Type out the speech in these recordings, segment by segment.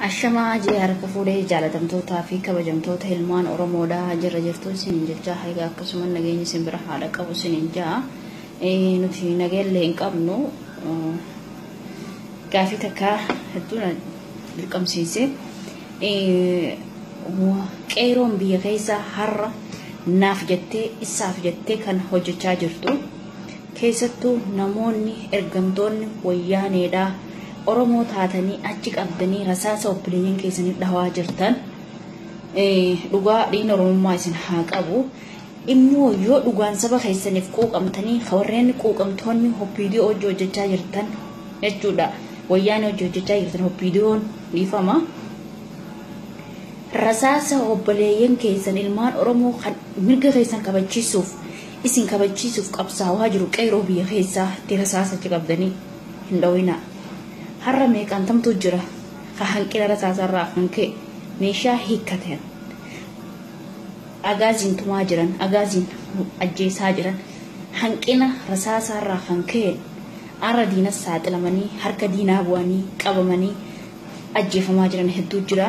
Ashamaa harka fuudhee jaalatamtootaa fi kabajamtoota ilmaan Oromoodhaa jirra jirtu sinin jechaa haga akkasuma nageenyi sin bira haala qabu sinin jaa nuti nageellee hin qabnu gaafii takka hedduun dirqamsiise qeeroon biyya keessa har'a naaf jettee isaaf jettee kan hojjechaa jirtu keessattuu namoonni ergamtoonni wayyaaneedhaa Oromoo taatanii achi qabdanii rasaasa obboleeyyan keessanii dhawaa jirtan dhugaa dhiina Oromummaa isin haa qabu immoo yoo dhugaan saba keessaniif quuqamtanii warreen quuqamtoonni hoppiidiyoo hojjechaa jirtan jechuudha wayyaanee hojjechaa jirtan hoppiidiyoon dhiifama rasaasa obboleeyyan keessan ilmaan Oromoo kan mirga keessan kabachiisuuf isin kabachiisuuf qabsaawaa jiru qeeroo biyya keessaa itti rasaasa achi qabdanii hin dhawinaa har'a meeqaan tamtu jira ka hanqina rasaasarraa kan ka'e meeshaa hiikkateen agaaziin tumaa jiran agaaziin ajjeesaa jiran hanqina rasaasarraa kan ka'e arra diinas saaxilamanii harka diinaa bu'anii qabamanii ajjeefamaa jiran hedduu jira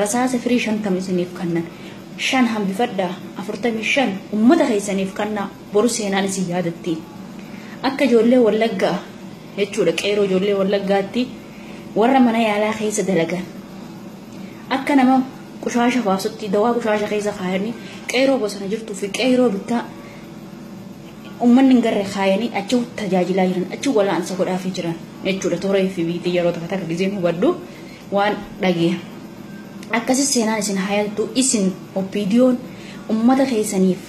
rasaasa firii 50 isiniif kannan 5 hambifadhaa 45 ummata keessaniif kannaa boru seenaan isin yaadatti akka ijoollee Wallaggaa jechuudha qeeroo ijoollee Wallaggaatti warra mana yaalaa keessa dalagan akka nama qushaasha baasutti dawaa qushaasha keessa kaayanii qeeroo bosona jirtuu fi qeeroo bittaa ummanni garee kaayanii achi tajaajilaa jiran achi walaansa godhaafii jiran jechuudha tooree fi biitii yeroo takka gizeen hubadhu waan dhagee akkasii seenaan isin hayaltu isin oppiidiyoon ummata keessaniif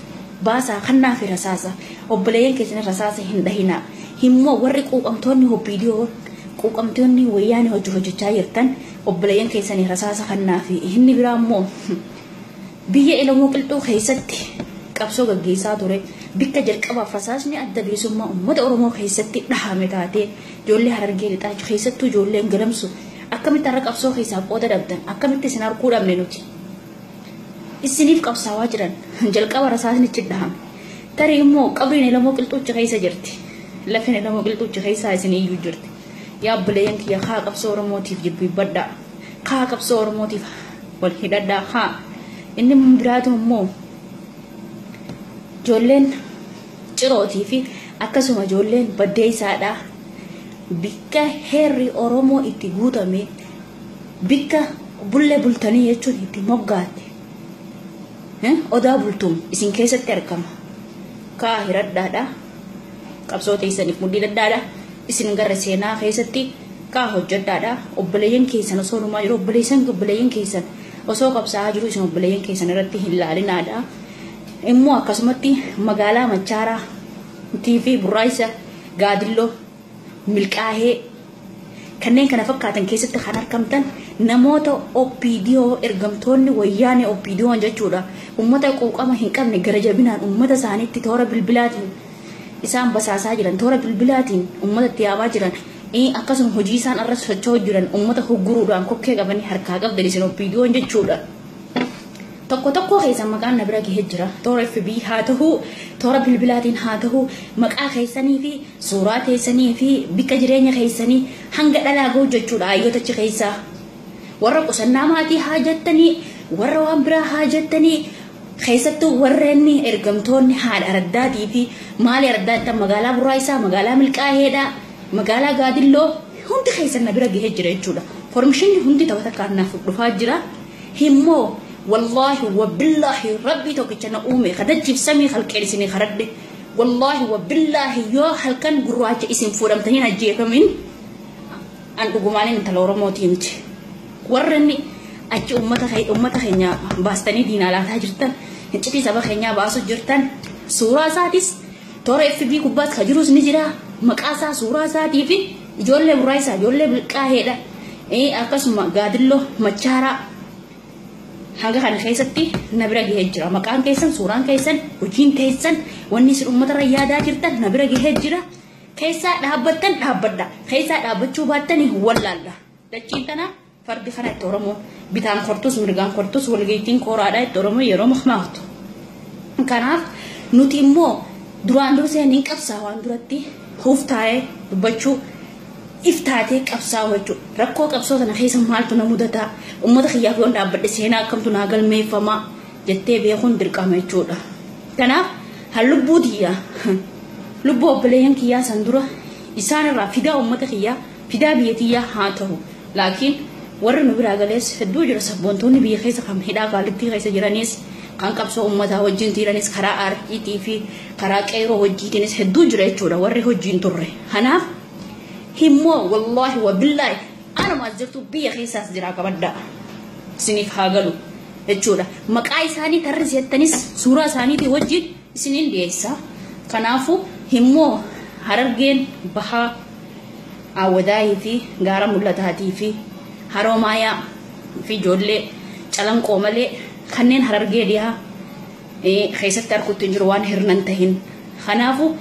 baasaa kannaa fi rasaasa obboleeyyan keessanii rasaasa hin dhahinaa himmoo warri quuqamtoonni hoppiidiyoo quuqamtoonni wayyaanee hojjechaa jirtan obboleeyyan keessanii rasaasa kannaa fi inni biraa immoo biyya Elamoo Qilxuu keessatti qabsoo gaggeessaa ture bikka jalqabaaf rasaasni adda bilisummaa uummata Oromoo keessatti dhahame taatee ijoollee Harargee lixaa keessattuu ijoolleen galamsu akkamitti har'a qabsoo keessaa qooda dhabdan akkamitti isin harkuu dhabne nuti isiniif qabsaawaa jiran jalqaba rasaasni itti dhahame tarii immoo qabriin Elamoo Qilxuu keessa jirti lafeen Elamoo Qilxuu keessaa isin iyyuu jirti yaa obboleeyyan kiyya kaa qabsoo Oromootiif jilbibbadhaa kaa qabsoo Oromootiif wal hidhadhaa haa inni biraatu immoo ijoolleen cirootii fi akkasuma ijoolleen baddeessaadhaa bikka heerri Oromoo itti guutame bikka bullee bultanii jechuun itti moggaate odaa bultuun isin keessatti argama kaa hiradhaadhaa qabsoo teessaniif mudhii daddaadhaa isin garra seenaa keessatti kaa hojjedhaadhaa obboleeyyan keessan osoo dhumaa jiru obboleeyyan keessan osoo qabsaa'aa jiru isin obboleeyyan keessan irratti hin laalinaadhaa immoo akkasumatti magaalaa Machaaraa TV Burraayisa Gaadilloo Milqaahee kanneen kana fakkaatan keessatti kan argamtan namoota oppiidiyoo ergamtoonni wayyaanee oppiidiyoon jechuudha ummata quuqama hin qabne gara jabinaan ummata isaaniitti toora bilbilaatiin isaan basaasaa jiran toora bilbilaatiin ummata itti yaabaa jiran akkasuma hojii isaan irra socho'aa jiran ummata hogguruudhaan kokkee qabanii harkaa qabdan isin oppiidiyoon jechuudha tokko keessan maqaan na bira gahee jira toora FB haa ta'uu toora bilbilaatiin haa ta'uu maqaa keessanii fi suuraa teessanii fi bikka jireenya keessanii hanga dhalaa ga'u jechuudha ayyoota achi keessaa warra qusannaa maatii haa jettanii warra waan biraa haa jettanii keessattuu warreen ergamtoonni haadha Araddaatii fi maali Araddaatti magaalaa Burraayisaa magaalaa Milqaaheedhaa magaalaa Gaadilloo hundi keessan na bira gahee jira jechuudha formishinni hundi tapha takkaannaaf dhufaa jira himmoo والله وبالله ربي توكيشنا أمي خدتي سمي خلقي سني خرد والله وبالله يا خلقن جراج اسم فورم تهين أجيه كمين أن أقومانين تلورا موتينت ورني أجي أمتها خينيا باستني دينا لا تهجرتن هنتي سبا خينيا باسو جرتن سورة سادس تورا FB كوبات خجروس نجرا مكاسا سورة سادي في جولة برايسا جولة بالكاهيدا أكاسما قادلو مچارا hanga kana keessatti na bira gahee jira maqaan keessan suuraan keessan hojiin keessan wanni isin uummata irra yaadaa jirtan na bira gahee jira keessaa dhaabbattan dhaabbadha keessaa dhaabbachuu baattanii wallaalla dachiin tana fardi kana itti Oromoo bitaan kortus mirgaan kortus walgeettiin kooraadhaa itti Oromoo yeroo mahmaatu kanaaf nuti immoo duraan dursee niin qabsaa waan duratti huuftaa'ee dubbachuu iftaatee qabsaa wajju rakkoo qabsoo sana keessa maaltu na mudata ummata kiyyaaf yoon dhaabbadhe seenaa akkamtu naa galmeeffama jettee beekuun dirqama jechuudha. Kanaaf hallubbuu tiyyaa lubbuu obboleeyyan kiyyaa san dura isaanirraa fidaa ummata kiyyaa fidaa biyya tiyyaa haa ta'u laakiin warri nu biraa galees hedduu jira sabboontoonni biyya keessa kan hidhaa qaalittii keessa jiranis kan qabsoo ummataa wajjin tiranis karaa aartiitii fi karaa qeeroo wajjiitinis hedduu jira jechuudha warri hojiin turre. Kanaaf himmoo wallahi wa billahi ana maazirtu biyya keessaas jira qabadda isiniif haa galu jechuudha. Maqaa isaanii tarriseettanis suuraa isaaniitii wajjin isiniin dhiyeessa. Kanaafu himmoo Harargeen bahaa Awwadaayii fi gaara mul'ataatii fi Haroomayaa fi ijoollee calanqoo malee kanneen Harargee dhiyaa keessatti arguutti jiru waan hirnan tahin. Kanaafu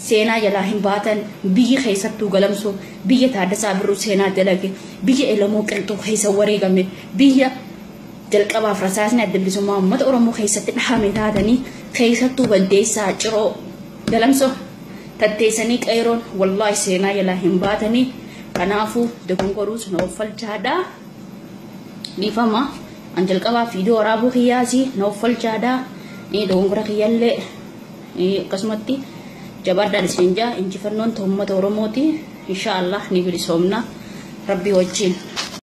seenaa jalaa hin baatan biyyi keessattuu galamsoo biyya Taaddasaa Birruu seenaa dalage biyya Elamoo Qilxuu keessa wareegame biyya jalqabaaf rasaasni adda bilisummaa uummata Oromoo keessatti dhahame taatanii keessattuu Baddeessaa Ciroo galamsoo tatteessanii qeeroon wallahi seenaa jalaa hin baatanii. Kanaafu dogongoruus na uffalchaadhaa dhiifama an jalqabaa viidiyoo waraabuu kiyyaasii na uffalchaadhaa dogongora kiyyallee akkasumatti jabaadhaan isin jaa injifannoon uummata Oromooti insha Allah ni bilisoomna rabbii wajjin.